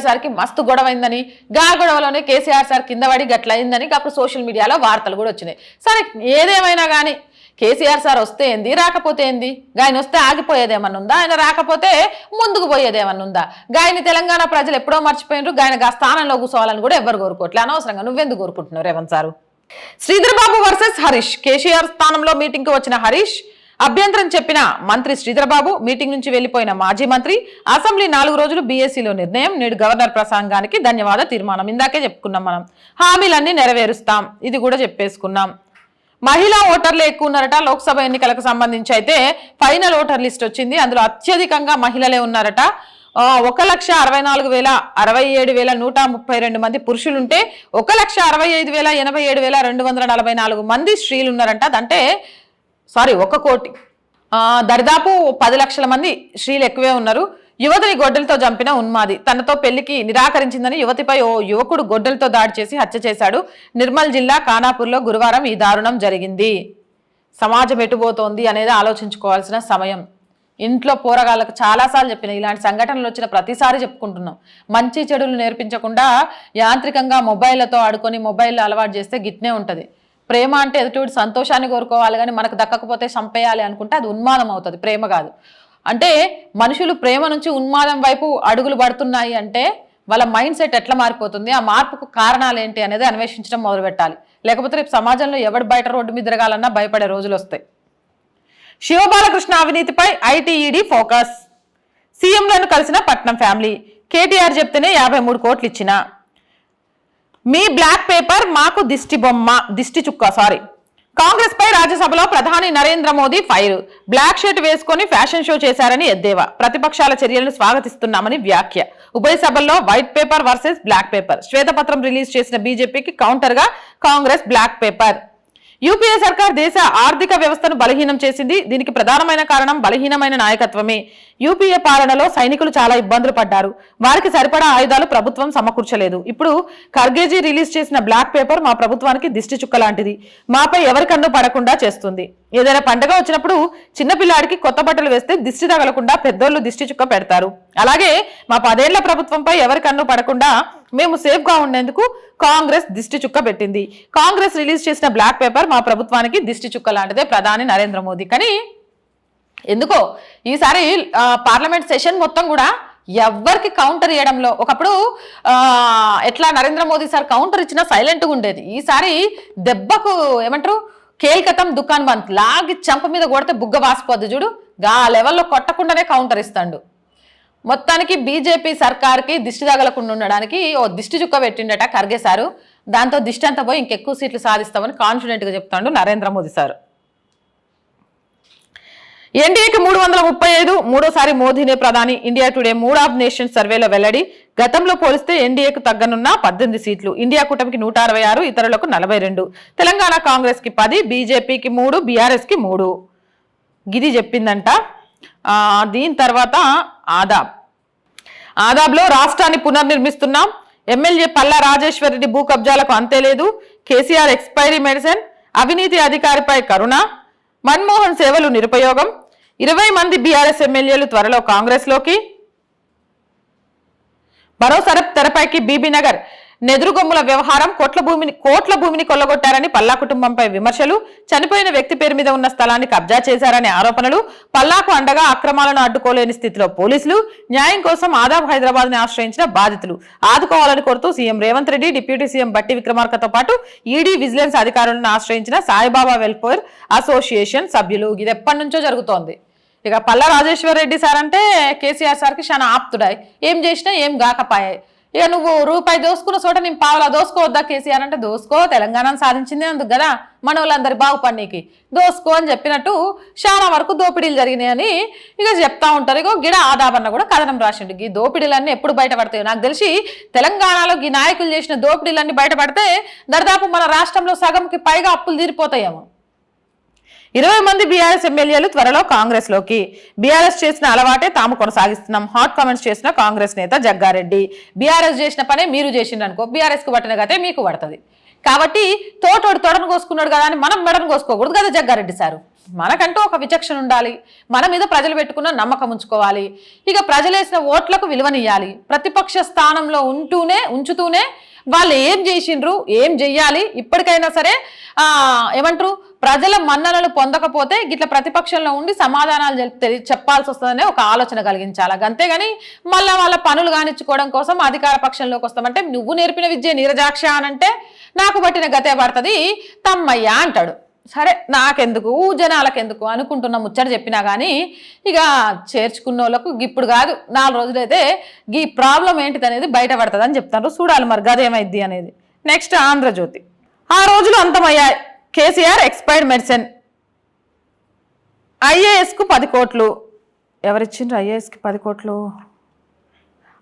సార్కి మస్తు గొడవ అయిందని, గొడవలోనే కేసీఆర్ సార్ కింద పడి గట్లయిందని అప్పుడు సోషల్ మీడియాలో వార్తలు కూడా వచ్చినాయి. సరే ఏదేమైనా కానీ కేసీఆర్ సార్ వస్తే ఏంది, రాకపోతే ఏంది? ఆయన వస్తే ఆగిపోయేదేమన్నా ఉందా? ఆయన రాకపోతే ముందుకు పోయేదేమన్నా ఉందా? గాయని తెలంగాణ ప్రజలు ఎప్పుడో మర్చిపోయినారు. గాయన స్థానంలో కూర్చోవాలని కూడా ఎవరు కోరుకోవట్లే. అనవసరంగా నువ్వెందుకు కోరుకుంటున్నావు రేవంత్ సారు? శ్రీధర్ బాబు వర్సెస్ హరీష్. కేసీఆర్ స్థానంలో మీటింగ్కి వచ్చిన హరీష్ అభ్యంతరం చెప్పిన మంత్రి శ్రీధరబాబు, మీటింగ్ నుంచి వెళ్లిపోయిన మాజీ మంత్రి, అసెంబ్లీ 4 రోజులు బీఎస్సీలో నిర్ణయం, నేడు గవర్నర్ ప్రసంగానికి ధన్యవాద తీర్మానం. ఇందాకే చెప్పుకున్నాం మనం, హామీలన్నీ నెరవేరుస్తాం, ఇది కూడా చెప్పేసుకున్నాం. మహిళా ఓటర్లు ఎక్కువ ఉన్నారట లోక్సభ ఎన్నికలకు సంబంధించి. అయితే ఫైనల్ ఓటర్ లిస్ట్ వచ్చింది, అందులో అత్యధికంగా మహిళలే ఉన్నారట. 1,64,67,132 మంది పురుషులుంటే 1,65,87,244 మంది స్త్రీలు ఉన్నారంట. అంటే 1 కోటి, దరిదాపు 10 లక్షల మంది స్త్రీలు ఎక్కువే ఉన్నారు. యువతిని గొడ్డలతో చంపిన ఉన్మాది, తనతో పెళ్లికి నిరాకరించిందని యువతిపై ఓ యువకుడు గొడ్డలతో దాడి చేసి హత్య చేశాడు. నిర్మల్ జిల్లా ఖానాపూర్లో గురువారం ఈ దారుణం జరిగింది. సమాజం ఎటుపోతోంది అనేది ఆలోచించుకోవాల్సిన సమయం. ఇంట్లో పోరగాళ్ళకు చాలాసార్లు చెప్పిన, ఇలాంటి సంఘటనలు వచ్చిన ప్రతిసారి చెప్పుకుంటున్నాం. మంచి చెడులు నేర్పించకుండా యాంత్రికంగా మొబైళ్లతో ఆడుకొని మొబైల్ అలవాటు చేస్తే గిట్నే ఉంటుంది. ప్రేమ అంటే ఎదుటి సంతోషాన్ని కోరుకోవాలి, కానీ మనకు దక్కకపోతే చంపేయాలి అనుకుంటే అది ఉన్మాదం అవుతుంది, ప్రేమ కాదు. అంటే మనుషులు ప్రేమ నుంచి ఉన్మాదం వైపు అడుగులు పడుతున్నాయి అంటే వాళ్ళ మైండ్ సెట్ ఎట్లా మారిపోతుంది, ఆ మార్పుకు కారణాలు ఏంటి అనేది అన్వేషించడం మొదలుపెట్టాలి. లేకపోతే రేపు సమాజంలో ఎవడు బయట రోడ్డు మీద తిరగాలన్నా భయపడే రోజులు వస్తాయి. శివబాలకృష్ణ అవినీతిపై ఐటీఈడీ ఫోకస్. సీఎంలను కలిసిన పట్నం ఫ్యామిలీ. కేటీఆర్ చెప్తేనే 53 కోట్లు ఇచ్చిన. మీ బ్లాక్ పేపర్ మాకు దిష్టి చుక్క. కాంగ్రెస్ పై రాజ్యసభలో ప్రధాని Narendra Modi fire. Black shirt వేసుకొని ఫ్యాషన్ షో చేశారని ఎద్దేవా. ప్రతిపక్షాల చర్యలను స్వాగతిస్తున్నామని వ్యాఖ్య. ఉభయ సభల్లో white paper versus black paper. శ్వేతపత్రం రిలీజ్ చేసిన బీజేపీకి కౌంటర్ గా కాంగ్రెస్ బ్లాక్ పేపర్. యూపీఏ సర్కార్ దేశ ఆర్థిక వ్యవస్థను బలహీనం చేసింది. దీనికి ప్రధానమైన కారణం బలహీనమైన నాయకత్వమే. యూపీఏ పాలనలో సైనికులు చాలా ఇబ్బందులు పడ్డారు. వారికి సరిపడా ఆయుధాలు ప్రభుత్వం సమకూర్చలేదు. ఇప్పుడు ఖర్గేజీ రిలీజ్ చేసిన బ్లాక్ పేపర్ మా ప్రభుత్వానికి దిష్టి చుక్క లాంటిది. మాపై ఎవరికన్ను పడకుండా చేస్తుంది. ఏదైనా పండుగ వచ్చినప్పుడు చిన్నపిల్లాడికి కొత్త బట్టలు వేస్తే దిష్టి తగలకుండా పెద్దోళ్ళు దిష్టి చుక్క పెడతారు. అలాగే మా 10 ఏళ్ల ప్రభుత్వంపై ఎవరికన్ను పడకుండా మేము సేఫ్ గా ఉండేందుకు కాంగ్రెస్ దిష్టి చుక్క పెట్టింది. కాంగ్రెస్ రిలీజ్ చేసిన బ్లాక్ పేపర్ మా ప్రభుత్వానికి దిష్టి చుక్క లాంటిదే ప్రధాని నరేంద్ర మోదీ. కానీ ఎందుకో ఈసారి పార్లమెంట్ సెషన్ మొత్తం కూడా ఎవరికి కౌంటర్ ఇవ్వడంలో, ఒకప్పుడు ఎట్లా నరేంద్ర మోదీ సార్ కౌంటర్ ఇచ్చినా సైలెంట్గా ఉండేది. ఈసారి దెబ్బకు ఏమంటారు, కేల్కతం దుకాన్ బంద్ లాగి చంప మీద కొడితే బుగ్గ వాసిపోద్ది చూడు, ఆ లెవెల్లో కొట్టకుండానే కౌంటర్ ఇస్తాడు. మొత్తానికి బీజేపీ సర్కార్కి దిష్టి తగలకుండా ఉండడానికి ఓ దిష్టి చుక్క పెట్టిండట ఖర్గే సారు. దాంతో దిష్టి అంతా పోయి ఇంకెక్కువ సీట్లు సాధిస్తామని కాన్ఫిడెంట్గా చెప్తాడు నరేంద్ర మోదీ సార్. ఎన్డీఏకి 335, మూడోసారి మోదీనే ప్రధాని. India today mood of nations సర్వేలో వెల్లడి. గతంలో పోలిస్తే ఎన్డీఏకు తగ్గనున్న 18 సీట్లు. ఇండియా కూటమికి 166, ఇతరులకు 42. తెలంగాణ కాంగ్రెస్ కి 10, బీజేపీకి 3, బీఆర్ఎస్ కి 3. గిది చెప్పిందంట. దీని తర్వాత ఆదాబ్లో రాష్ట్రాన్ని పునర్నిర్మిస్తున్నాం. ఎమ్మెల్యే పల్లా రాజేశ్వర్ రెడ్డి భూ కబ్జాలకు అంతే లేదు. KCR expiry medicine. అవినీతి అధికారిపై కరుణ. మన్మోహన్ సేవలు నిరుపయోగం. 20 మంది బీఆర్ఎస్ ఎమ్మెల్యేలు త్వరలో కాంగ్రెస్ లోకి. మరోసారి తెరపైకి బీబీనగర్ నెదురుగొమ్ముల వ్యవహారం. కోట్ల భూమిని కొల్లగొట్టారని పల్లా కుటుంబంపై విమర్శలు. చనిపోయిన వ్యక్తి పేరు మీద ఉన్న స్థలాన్ని కబ్జా చేశారనే ఆరోపణలు. పల్లాకు అండగా అక్రమాలను అడ్డుకోలేని స్థితిలో పోలీసులు. న్యాయం కోసం ఆదాబ్ హైదరాబాద్ ని ఆశ్రయించిన బాధితులు. ఆదుకోవాలని కోరుతూ CM Revanth Reddy, deputy CM బట్టి విక్రమార్కతో పాటు ఈడీ, విజిలెన్స్ అధికారులను ఆశ్రయించిన సాయిబాబా వెల్ఫేర్ అసోసియేషన్ సభ్యులు. ఇది ఎప్పటి నుంచో జరుగుతోంది. ఇక పల్లా రాజేశ్వర్ రెడ్డి సార్ అంటే కేసీఆర్ సార్కి చాలా ఆప్తుడాయి. ఏం చేసినా ఏం గాకపాయాయి. ఇక నువ్వు రూపాయి దోసుకున్న చోట నేను పావలా దోసుకోవద్దా కేసీఆర్ అంటే, దోసుకో, తెలంగాణను సాధించింది అందుకు కదా, మన వాళ్ళందరి బాగుపడికి దోసుకో అని చెప్పినట్టు చాలా వరకు దోపిడీలు జరిగినాయని ఇక చెప్తా ఉంటారు. ఇక గిడ ఆదాబన్న కూడా కథనం రాసిండు. ఈ దోపిడీలన్నీ ఎప్పుడు బయటపడతాయో నాకు తెలిసి తెలంగాణలో ఈ నాయకులు చేసిన దోపిడీలన్నీ బయటపడితే దాదాపు మన రాష్ట్రంలో సగంకి పైగా అప్పులు తీరిపోతాయేమో. 20 మంది బీఆర్ఎస్ ఎమ్మెల్యేలు త్వరలో కాంగ్రెస్ లోకి. బీఆర్ఎస్ చేసిన అలవాటే తాము కొనసాగిస్తున్నాం. హాట్ కామెంట్స్ చేసిన కాంగ్రెస్ నేత జగ్గారెడ్డి. బీఆర్ఎస్ చేసిన పనే మీరు చేసిండ్రనుకో, బీఆర్ఎస్ కు పట్టిన గతే మీకు పడుతుంది. కాబట్టి తోటోడు తొడను కోసుకున్నాడు కదా అని మనం మెడను కోసుకోకూడదు కదా జగ్గారెడ్డి సారు. మనకంటూ ఒక విచక్షణ ఉండాలి. మన మీద ప్రజలు పెట్టుకున్న నమ్మకం ఉంచుకోవాలి. ఇక ప్రజలేసిన ఓట్లకు విలువనియ్యాలి. ప్రతిపక్ష స్థానంలో ఉంచుతూనే వాళ్ళు ఏం చేసిండ్రు, ఏం చెయ్యాలి, ఇప్పటికైనా సరే ఏమంటారు, ప్రజల మన్ననలు పొందకపోతే గిట్ల ప్రతిపక్షంలో ఉండి సమాధానాలు చెప్పాల్సి వస్తుందనే ఒక ఆలోచన కలిగించాలి. అంతేగాని మళ్ళీ వాళ్ళ పనులు కానిచ్చుకోవడం కోసం అధికార పక్షంలోకి వస్తామంటే, నువ్వు నేర్పిన విద్య నీరజాక్ష అనంటే నాకు పట్టిన గతే పడుతుంది తమ్మయ్య అంటాడు. సరే నాకెందుకు జనాలకెందుకు అనుకుంటున్న ముచ్చట చెప్పినా కానీ ఇక చేర్చుకున్న వాళ్ళకు ఇప్పుడు కాదు 4 రోజులైతే ఈ ప్రాబ్లం ఏంటిది అనేది బయటపడుతుంది అని చెప్తారు. చూడాలి మరి గదేమైద్ది అనేది. నెక్స్ట్ ఆంధ్రజ్యోతి. ఆ రోజులు అంతమయ్యాయి. KCR expired medicine. ఐఏఎస్కు 10 కోట్లు. ఎవరిచ్చిండ్రు ఐఏఎస్కి 10 కోట్లు?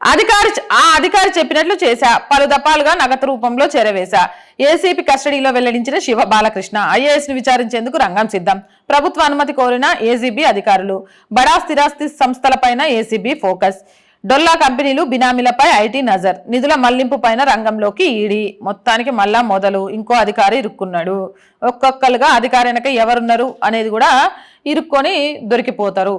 అధికారి చెప్పినట్లు చేశా, పలు దఫాలుగా నగదు రూపంలో చేరవేశా. ఏసీపీ కస్టడీలో వెల్లడించిన శివ బాలకృష్ణ. ఐఏఎస్ ను విచారించేందుకు రంగం సిద్ధం. ప్రభుత్వ అనుమతి కోరిన ఏసీబీ అధికారులు. బడా స్థిరాస్తి సంస్థలపైన ఏసీబీ ఫోకస్. డొల్లా కంపెనీలు బినామీలపై ఐటీ నజర్. నిధుల మళ్లింపు పైన రంగంలోకి ఈడీ. మొత్తానికి మళ్ళా మొదలు ఇంకో అధికారి ఇరుక్కున్నాడు. ఒక్కొక్కరుగా అధికారి వెనక ఎవరున్నారు అనేది కూడా ఇరుక్కొని దొరికిపోతారు.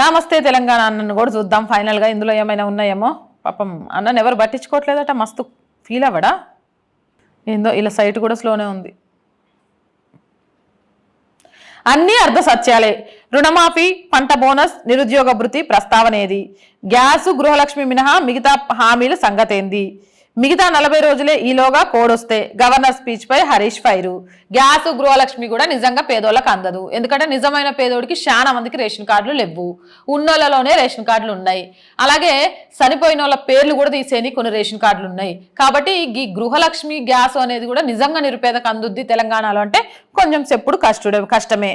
నమస్తే తెలంగాణ అన్నను కూడా చూద్దాం ఫైనల్గా. ఇందులో ఏమైనా ఉన్నాయేమో. పాపం అన్నను ఎవరు పట్టించుకోవట్లేదట. మస్తు ఫీల్ అవ్వడా ఏందో. ఇలా సైట్ కూడా స్లోనే ఉంది. అన్నీ అర్ధ సత్యాలే. రుణమాఫీ, పంట బోనస్, నిరుద్యోగ భృతి ప్రస్తావనేది. గ్యాసు, గృహలక్ష్మి మినహా మిగతా హామీల సంగతేంది? మిగతా 40 రోజులే ఈలోగా కోడొస్తే గవర్నర్ స్పీచ్ పై హరీష్ ఫైరు. గ్యాసు, గృహలక్ష్మి కూడా నిజంగా పేదోళ్ళకి అందదు. ఎందుకంటే నిజమైన పేదోడికి చాలా మందికి రేషన్ కార్డులు లేవు. ఉన్నోళ్ళలోనే రేషన్ కార్డులు ఉన్నాయి. అలాగే చనిపోయిన వాళ్ళ పేర్లు కూడా తీసేని కొన్ని రేషన్ కార్డులు ఉన్నాయి. కాబట్టి ఈ గృహలక్ష్మి, గ్యాస్ అనేది కూడా నిజంగా నిరుపేదకు అందుద్ది తెలంగాణలో అంటే కొంచెం చెప్పుడు కష్టమే.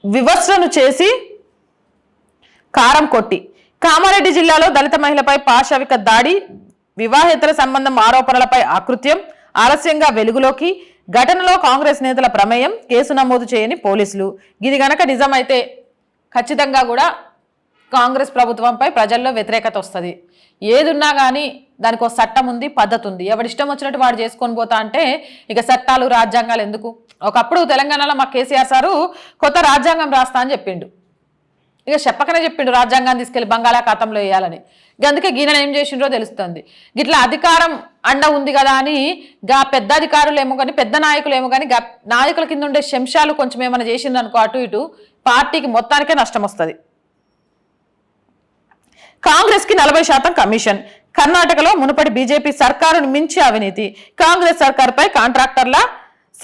వివస్రను చేసి కారం కొట్టి. కామారెడ్డి జిల్లాలో దళిత మహిళపై పాశవిక దాడి. వివాహేతర సంబంధం ఆరోపణలపై ఆకృత్యం ఆలస్యంగా వెలుగులోకి. ఘటనలో కాంగ్రెస్ నేతల ప్రమేయం. కేసు నమోదు చేయని పోలీసులు. ఇది గనక నిజమైతే ఖచ్చితంగా కూడా కాంగ్రెస్ ప్రభుత్వంపై ప్రజల్లో వ్యతిరేకత వస్తుంది. ఏదున్నా కానీ దానికి ఒక చట్టం ఉంది, పద్ధతి ఉంది. ఎవడిష్టం వచ్చినట్టు వాడు చేసుకొని పోతా అంటే ఇక చట్టాలు, రాజ్యాంగాలు ఎందుకు? ఒకప్పుడు తెలంగాణలో మా కేసీఆర్ సారు కొత్త రాజ్యాంగం రాస్తా అని చెప్పిండు. ఇక చెప్పకనే చెప్పిండు రాజ్యాంగాన్ని తీసుకెళ్లి బంగాళాఖాతంలో వేయాలని. అందుకే గీన ఏం చేసిండ్రో తెలుస్తుంది. గిట్లా అధికారం అండ ఉంది కదా అని గా పెద్ద అధికారులు ఏమో కానీ, పెద్ద నాయకులు ఏమో కానీ, నాయకుల కింద ఉండే శంశాలు కొంచెం ఏమైనా చేసిండ్రు అనుకో అటు ఇటు పార్టీకి మొత్తానికే నష్టం వస్తుంది. కాంగ్రెస్ కి 40% కమిషన్. కర్ణాటకలో మునుపటి బీజేపీ సర్కారును మించి అవినీతి. కాంగ్రెస్ సర్కారుపై కాంట్రాక్టర్ల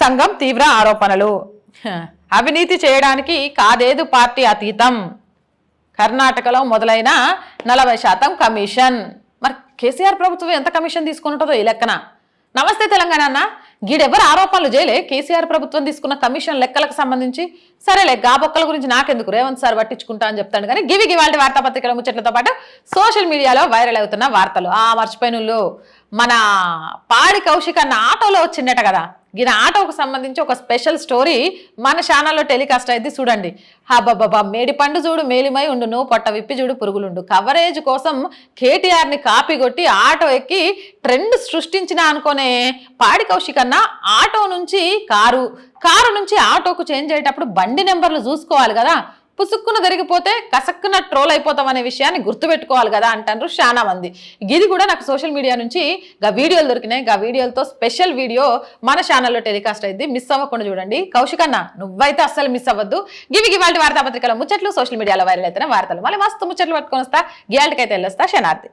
సంఘం తీవ్ర ఆరోపణలు. అవినీతి చేయడానికి కాదేదు పార్టీ అతీతం. కర్ణాటకలో మొదలైన 40% కమిషన్. మరి కేసీఆర్ ప్రభుత్వం ఎంత కమిషన్ తీసుకుని ఉంటుందో ఈ లెక్కన. నమస్తే తెలంగాణ అన్న. గీడెవరు ఆరోపణలు చేయలే కేసీఆర్ ప్రభుత్వం తీసుకున్న కమిషన్ లెక్కలకు సంబంధించి. సరేలే గాబొక్కల గురించి నాకెందుకు, రేవంత్ సార్ పట్టించుకుంటా అని చెప్తాడు. కానీ ఇవాళ వార్తాపత్రికల ముచ్చట్లతో పాటు సోషల్ మీడియాలో వైరల్ అవుతున్న వార్తలు. మర్చిపోయినళ్ళు మన పాడి కౌశిక్ అన్న ఆటోలో వచ్చిండట కదా. ఈయన ఆటోకు సంబంధించి ఒక స్పెషల్ స్టోరీ మన ఛానల్లో టెలికాస్ట్ అయింది చూడండి. హాబాబాబా మేడి పండు చూడు మేలిమై ఉండును, పొట్ట విప్పి చూడు పురుగులుండు. కవరేజ్ కోసం కేటీఆర్ని కాపీ కొట్టి ఆటో ఎక్కి ట్రెండ్ సృష్టించిన అనుకోనే పాడి కౌశిక్ అన్న ఆటో నుంచి కారు నుంచి ఆటోకు చేంజ్ అయ్యేటప్పుడు బండి నెంబర్లు చూసుకోవాలి కదా. పుసుక్కున జరిగిపోతే కసక్కున ట్రోల్ అయిపోతాం అనే విషయాన్ని గుర్తుపెట్టుకోవాలి కదా అంటారు చాలా మంది. ఇది కూడా నాకు సోషల్ మీడియా నుంచి వీడియోలు దొరికినాయి. వీడియోలతో స్పెషల్ వీడియో మన ఛానల్లో టెలికాస్ట్ అయింది. మిస్ అవ్వకుండా చూడండి. కౌశిక్ అన్న నువ్వైతే అస్సలు మిస్ అవ్వద్దు. ఇవాళ వార్తాపత్రికల ముచ్చట్లు, సోషల్ మీడియాలో వైరల్ అయితేనే వార్తలు. మళ్ళీ మస్తు ముచ్చట్లు పట్టుకొని వస్తా. గియాల్టికైతే వెళ్ళొస్తా. శనార్థి.